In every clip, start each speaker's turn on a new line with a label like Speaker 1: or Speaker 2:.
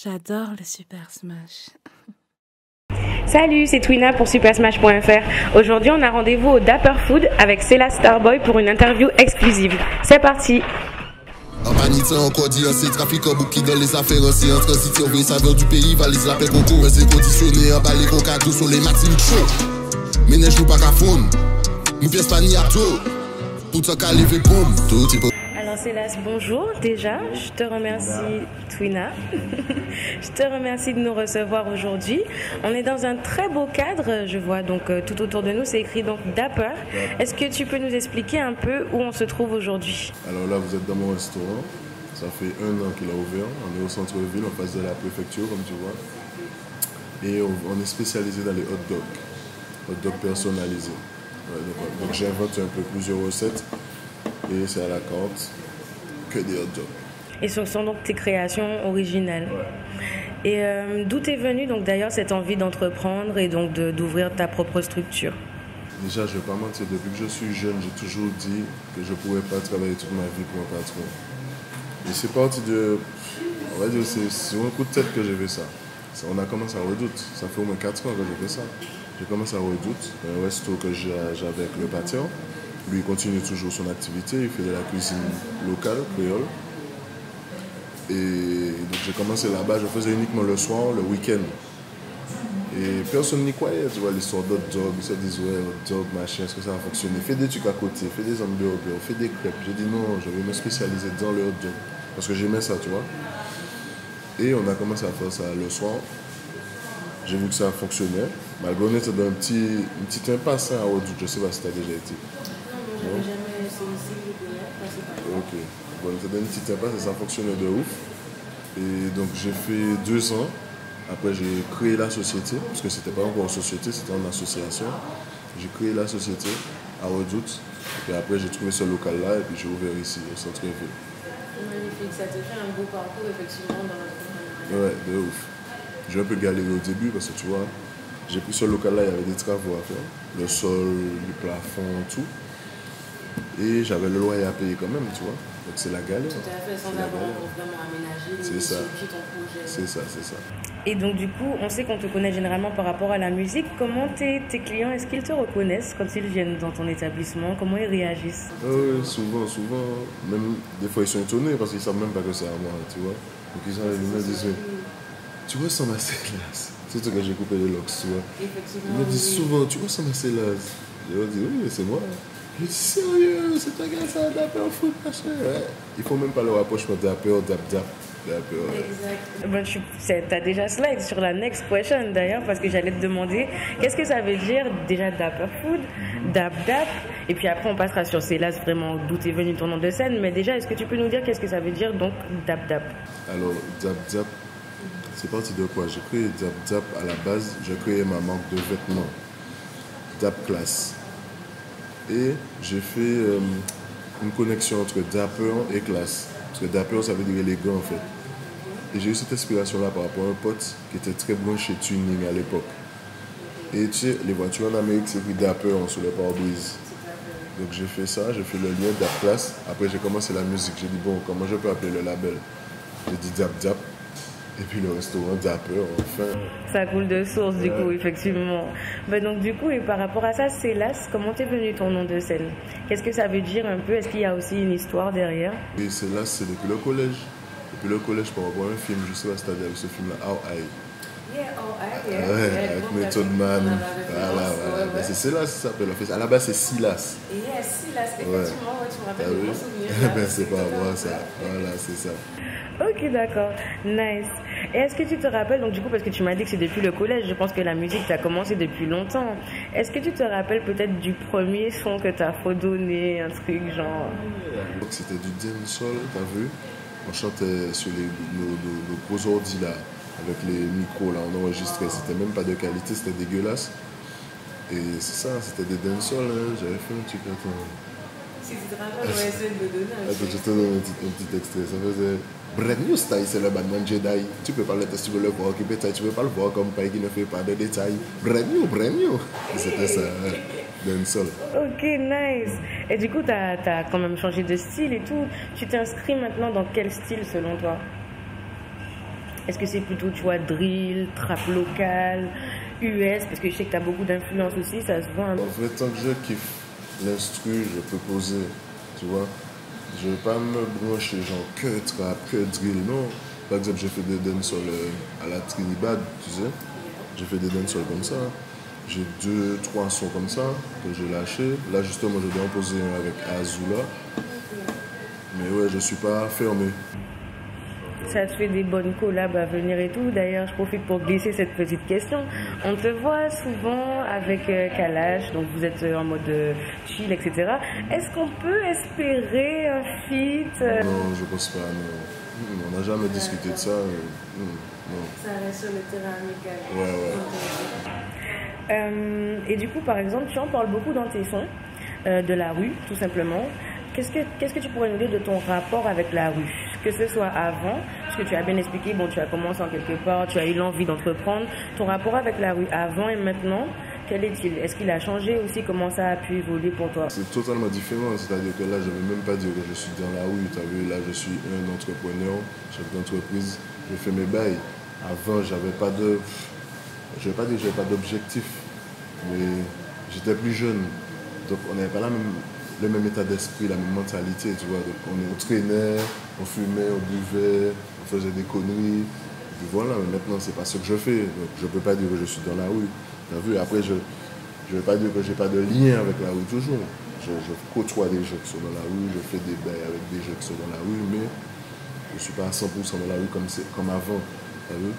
Speaker 1: J'adore le Super Smash.
Speaker 2: Salut, c'est Twina pour supersmash.fr. Aujourd'hui, on a rendez-vous au Dapper Food avec Céla Starboy pour une interview exclusive. C'est parti.
Speaker 3: En vanité, encore dit, c'est trafic en bouquet dans les affaires, c'est en transit, on veut saveur du pays, valise la paix concours, c'est conditionné, en bas les cocados sur les matines chauds. Mais neige nous pas qu'à fondre, nous pièce pas ni à tout, pour ça qu'à lever pomme, tout est.
Speaker 2: Alors Célas, bonjour déjà, je te remercie Twina, je te remercie de nous recevoir aujourd'hui. On est dans un très beau cadre, je vois donc tout autour de nous, c'est écrit donc Dapper. Est-ce que tu peux nous expliquer un peu où on se trouve aujourd'hui?
Speaker 4: Alors là, vous êtes dans mon restaurant, ça fait 1 an qu'il a ouvert, on est au centre-ville, en face de la préfecture comme tu vois. Et on est spécialisé dans les hot dogs personnalisés. Ouais, donc j'invente un peu plusieurs recettes et c'est à la carte. Que des hot dogs.
Speaker 2: Et ce sont donc tes créations originales. Ouais. Et d'où est venue donc d'ailleurs cette envie d'entreprendre et donc d'ouvrir ta propre structure?
Speaker 4: Déjà, je ne vais pas mentir, depuis que je suis jeune, j'ai toujours dit que je ne pourrais pas travailler toute ma vie pour un patron. Et c'est parti de... On va dire, c'est sur un coup de tête que j'ai fait ça. On a commencé à Redoute. Ça fait au moins 4 ans que j'ai fait ça. J'ai commencé à Redoute, un resto que j'avais avec le patron. Lui, il continue toujours son activité, il fait de la cuisine locale, créole. Et donc j'ai commencé là-bas, je faisais uniquement le soir, le week-end. Et personne n'y croyait, tu vois, l'histoire d'hot dog. Ils se disent, ouais, hot dog, machin, est-ce que ça va fonctionner? Fais des trucs à côté, fais des hamburgers, fais des crêpes. J'ai dit non, je vais me spécialiser dans le hot dog. Parce que j'aimais ça, tu vois. Et on a commencé à faire ça le soir. J'ai vu que ça fonctionnait. Malgré on était dans une petite impasse à Redoute, je ne sais pas si tu as déjà été.
Speaker 1: J'avais jamais essayé ici,
Speaker 4: ok. Bon, c'était une petite impasse et ça fonctionnait de ouf. Et donc j'ai fait 2 ans. Après j'ai créé la société, parce que c'était pas encore une société, c'était une association. J'ai créé la société à Redoute. Et puis après j'ai trouvé ce local-là et puis j'ai ouvert ici, au centre-ville.
Speaker 1: Magnifique, ça te fait un beau parcours effectivement dans l'entrepreneuriat.
Speaker 4: Ouais, de ouf. J'ai un peu galéré au début parce que tu vois, j'ai pris ce local-là, il y avait des travaux à faire. Le sol, le plafond, tout. Et j'avais le loyer à payer quand même, tu vois. Donc c'est la galère.
Speaker 1: Tout à fait, sans avoir vraiment aménagé ton projet.
Speaker 4: C'est ça.
Speaker 2: Et donc du coup, on sait qu'on te connaît généralement par rapport à la musique. Comment tes clients, est-ce qu'ils te reconnaissent quand ils viennent dans ton établissement? Comment ils réagissent?
Speaker 4: Oui, souvent. Même des fois ils sont étonnés parce qu'ils ne savent même pas que c'est à moi, tu vois. Donc ils me disent, tu ressembles à Célas. C'est ce que j'ai coupé les locks, tu vois. Ils me disent souvent, tu ressembles à Célas. Je leur dis, oui, c'est moi. Je dis, sérieux, c'est toi qui as ça, Dapper Food, machin. Ouais. Il ne faut même pas le rapprochement Dapper, Dap.
Speaker 2: Exact. Bon, tu as déjà slide sur la next question d'ailleurs, parce que j'allais te demander qu'est-ce que ça veut dire déjà Dapper Food, Dap, et puis après on passera sur Célas vraiment d'où est venu ton nom de scène, mais déjà est-ce que tu peux nous dire qu'est-ce que ça veut dire donc Dap?
Speaker 4: Alors Dap, c'est parti de quoi? J'ai créé Dap à la base, j'ai créé ma marque de vêtements, Dap Class. Et j'ai fait une connexion entre Dapper et classe. Parce que Dapper, ça veut dire élégant en fait. Et j'ai eu cette inspiration-là par rapport à un pote qui était très bon chez Tuning à l'époque. Et tu sais, les voitures en Amérique, c'est écrit Dapper sur le pare-brise. Donc j'ai fait ça, j'ai fait le lien Dap Class. Après j'ai commencé la musique. J'ai dit bon, comment je peux appeler le label? J'ai dit Dap. Et puis le restaurant Dapper, enfin.
Speaker 2: Ça coule de source du coup, effectivement. Ben donc du coup, et par rapport à ça, Célas, comment t'es venu ton nom de scène? Qu'est-ce que ça veut dire un peu? Est-ce qu'il y a aussi une histoire derrière?
Speaker 4: Et Célas, c'est depuis le collège. Depuis le collège, par rapport à un film, je sais pas si t'as vu ce film-là, How I.
Speaker 1: Yeah.
Speaker 4: Ouais, avec Method Man. Voilà. Ben, c'est Célas, ça s'appelle. En fait, à la base, c'est Silas.
Speaker 1: Silas, effectivement, tu me rappelles de mon souvenir.
Speaker 4: Ben, c'est pas moi, ça. Voilà, c'est ça.
Speaker 2: Ok, d'accord. Nice. Et est-ce que tu te rappelles, donc du coup, parce que tu m'as dit que c'est depuis le collège, je pense que la musique, ça a commencé depuis longtemps. Est-ce que tu te rappelles peut-être du premier son que tu as fredonné, un truc genre...
Speaker 4: Donc c'était du dancehall, t'as vu? On chantait sur nos gros ordi là, avec les micros là, on enregistrait. C'était même pas de qualité, c'était dégueulasse. Et c'est ça, c'était des dancehall, hein. J'avais fait un truc, attends.
Speaker 1: Si tu te rappelles, on va essayer de me donner un
Speaker 4: Attends, je te donne un petit extrait. Ça faisait Brand New Style, c'est le Batman Jedi. Tu peux pas le tester, tu peux le voir, tu peux pas le voir comme Pai qui ne fait pas de détails. Brand new. Et c'était ça, dancehall.
Speaker 2: Ok, nice. Et du coup, tu as quand même changé de style et tout. Tu t'inscris maintenant dans quel style selon toi? Est-ce que c'est plutôt, tu vois, drill, trap local, US? Parce que je sais que tu as beaucoup d'influence aussi, ça se voit.
Speaker 4: En vrai, tant que je kiffe l'instru, je peux poser, tu vois. Je ne vais pas me brancher genre que trap, que drill, non. Par exemple, j'ai fait des dancehall à la Trinidad, tu sais. J'ai fait des dancehall comme ça. J'ai 2-3 sons comme ça que j'ai lâchés. Là, justement, je dois en poser un avec Azula. Mais ouais, je ne suis pas fermé.
Speaker 2: Ça te fait des bonnes collabs à venir et tout. D'ailleurs, je profite pour glisser cette petite question. On te voit souvent avec Kalash, donc vous êtes en mode chill, etc. Est-ce qu'on peut espérer un feat?
Speaker 4: Non, je pense pas. Non. On n'a jamais discuté de ça. Non.
Speaker 1: Ça reste sur le terrain amical.
Speaker 4: Ouais.
Speaker 2: Et du coup, par exemple, tu en parles beaucoup dans tes sons, de la rue, tout simplement. Qu'est-ce que tu pourrais nous dire de ton rapport avec la rue? Que ce soit avant, parce que tu as bien expliqué, bon, tu as commencé en quelque part, tu as eu l'envie d'entreprendre. Ton rapport avec la rue avant et maintenant, quel est-il? Est-ce qu'il a changé aussi? Comment ça a pu évoluer pour toi?
Speaker 4: C'est totalement différent. C'est-à-dire que là, je ne vais même pas dire que je suis dans la rue. Tu as vu, là, je suis un entrepreneur, chef d'entreprise. Je fais mes bails. Avant, j'avais pas de... Je ne vais pas dire que je n'avais pas d'objectif, mais j'étais plus jeune. Donc, on n'avait pas le même état d'esprit, la même mentalité, tu vois. Donc, on traînait, on fumait, on buvait, on faisait des conneries. Et puis voilà, mais maintenant, c'est pas ce que je fais. Donc, je ne peux pas dire que je suis dans la rue. Tu as vu, après, je ne vais pas dire que je n'ai pas de lien avec la rue toujours. Je côtoie des gens qui sont dans la rue, je fais des bails avec des gens qui sont dans la rue, mais je ne suis pas à 100% dans la rue comme avant. Tu as vu?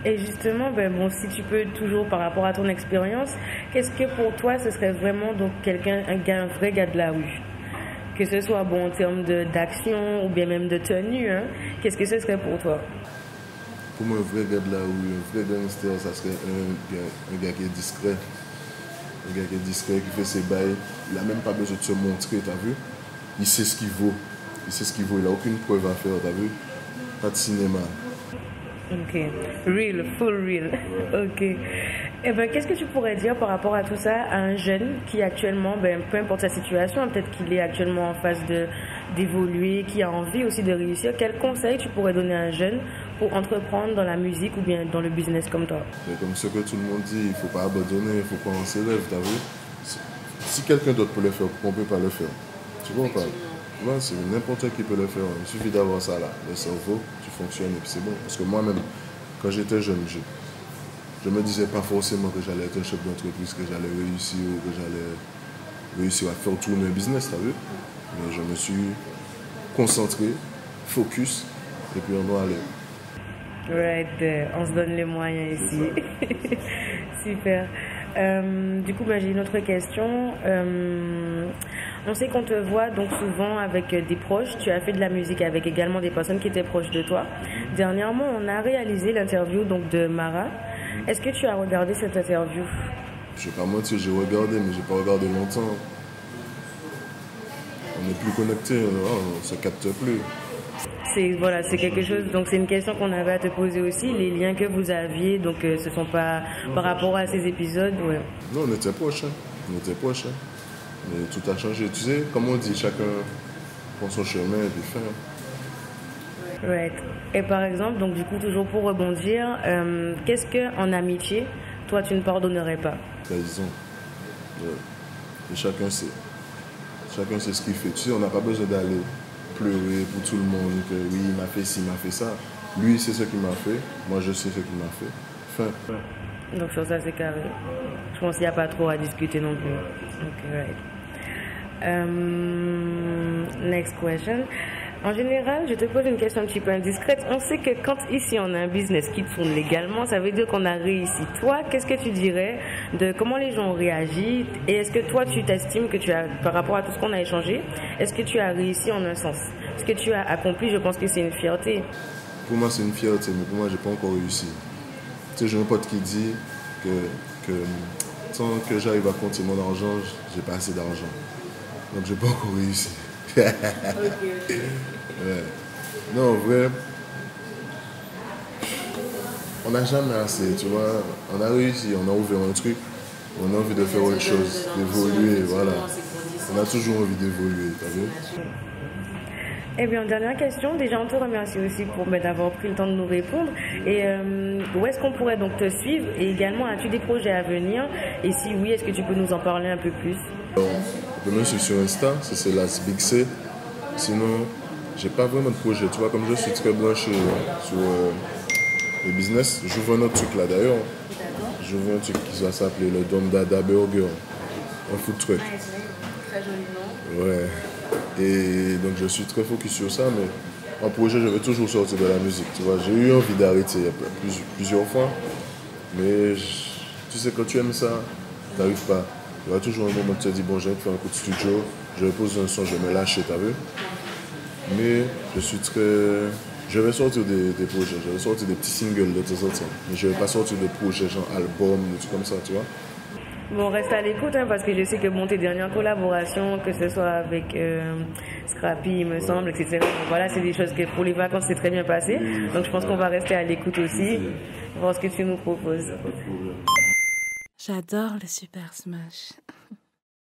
Speaker 2: Et justement, si tu peux toujours par rapport à ton expérience, qu'est-ce que pour toi ce serait vraiment donc un vrai gars de la rue? Que ce soit en termes d'action ou bien même de tenue, hein, qu'est-ce que ce serait pour toi?
Speaker 4: Pour moi, un vrai gars de la rue, un vrai gangster, ça serait un gars qui est discret. Un gars qui est discret, qui fait ses bails. Il n'a même pas besoin de se montrer, tu as vu? Il sait ce qu'il vaut. Il n'a aucune preuve à faire, tu as vu? Pas de cinéma.
Speaker 2: Ok, real, full real. Ok. Eh ben, qu'est-ce que tu pourrais dire par rapport à tout ça à un jeune qui actuellement, peu importe sa situation, peut-être qu'il est actuellement en phase d'évoluer, qui a envie aussi de réussir. Quel conseil tu pourrais donner à un jeune pour entreprendre dans la musique ou bien dans le business comme toi?
Speaker 4: Mais comme ce que tout le monde dit, il ne faut pas abandonner, il faut croire en ses rêves, t'as vu? Si quelqu'un d'autre peut le faire, pourquoi on ne peut pas le faire? Tu vois pas? Ouais, c'est n'importe qui peut le faire. Il suffit d'avoir ça là, le cerveau, tu fonctionnes et puis c'est bon. Parce que moi-même, quand j'étais jeune, je me disais pas forcément que j'allais être un chef d'entreprise, que j'allais réussir ou que j'allais réussir à faire tourner un business, t'as vu? Mais je me suis concentré, focus, et puis on doit aller.
Speaker 2: Right there. On se donne les moyens ici. Super. Du coup, j'ai une autre question. On sait qu'on te voit donc souvent avec des proches. Tu as fait de la musique avec également des personnes qui étaient proches de toi. Dernièrement, on a réalisé l'interview donc de Mara. Est-ce que tu as regardé cette interview?
Speaker 4: Je ne vais pas mentir, j'ai regardé, mais je n'ai pas regardé longtemps. On n'est plus connectés, on ne se capte plus.
Speaker 2: C'est quelque chose, donc c'est une question qu'on avait à te poser aussi, les liens que vous aviez, donc ce ne sont pas par rapport à ces épisodes, ouais.
Speaker 4: Non, on était proches, mais tout a changé, tu sais, comme on dit, chacun prend son chemin et puis fait.
Speaker 2: Right. Et par exemple, donc du coup, toujours pour rebondir, qu'est-ce qu'en amitié, toi, tu ne pardonnerais pas?
Speaker 4: Trahison. Ouais. Et chacun sait ce qu'il fait, tu sais, on n'a pas besoin d'aller pleurer pour tout le monde que oui, il m'a fait ci, il m'a fait ça. Lui, c'est ce qu'il m'a fait. Moi, je sais ce qu'il m'a fait. Fin.
Speaker 2: Donc sur ça, c'est carré. Je pense qu'il n'y a pas trop à discuter non plus. Ok, right. Next question. En général, je te pose une question un petit peu indiscrète. On sait que quand ici on a un business qui tourne légalement, ça veut dire qu'on a réussi. Toi, qu'est-ce que tu dirais de comment les gens ont réagi? Et est-ce que toi, tu t'estimes que tu as, par rapport à tout ce qu'on a échangé, est-ce que tu as réussi en un sens? Ce que tu as accompli, je pense que c'est une fierté.
Speaker 4: Pour moi, c'est une fierté, mais pour moi, j'ai pas encore réussi. Tu sais, j'ai un pote qui dit que tant que j'arrive à compter mon argent, j'ai pas assez d'argent. Donc, j'ai pas encore réussi.
Speaker 1: Ok.
Speaker 4: Ouais. Non, en vrai, on n'a jamais assez, tu vois. On a réussi, on a ouvert un truc, on a envie de faire autre chose, d'évoluer, voilà. On a toujours envie d'évoluer, t'as vu?
Speaker 2: Eh bien, dernière question. Déjà, on te remercie aussi pour d'avoir pris le temps de nous répondre. Et où est-ce qu'on pourrait donc te suivre? Et également, as-tu des projets à venir? Et si oui, est-ce que tu peux nous en parler un peu plus?
Speaker 4: On peut me suivre sur Insta, c'est Las Big C. Sinon, j'ai pas vraiment de projet. Tu vois, comme je suis très branché sur le business, j'ouvre un autre truc là d'ailleurs. J'ouvre un truc qui va s'appeler le Dom Dada Burger. Un food truck.
Speaker 1: Ah, c'est très joli nom.
Speaker 4: Ouais. Et donc je suis très focus sur ça, mais en projet, je vais toujours sortir de la musique. Tu vois, j'ai eu envie d'arrêter plusieurs fois, mais tu sais, quand tu aimes ça, tu n'arrives pas. Il y a toujours un moment où tu te dis, bon, j'ai envie de faire un coup de studio, je vais poser un son, je vais me lâcher, t'as vu? Mais je vais sortir des projets, je vais sortir des petits singles de temps en temps, mais je ne vais pas sortir de projets genre album, des trucs comme ça, tu vois?
Speaker 2: Bon, reste à l'écoute hein, parce que je sais que bon, tes dernières collaborations, que ce soit avec Scrappy, il me semble, etc. Bon, voilà, c'est des choses que pour les vacances, c'est très bien passé. Donc je pense qu'on va rester à l'écoute aussi, voir ce que tu nous proposes.
Speaker 5: J'adore le Super Smash.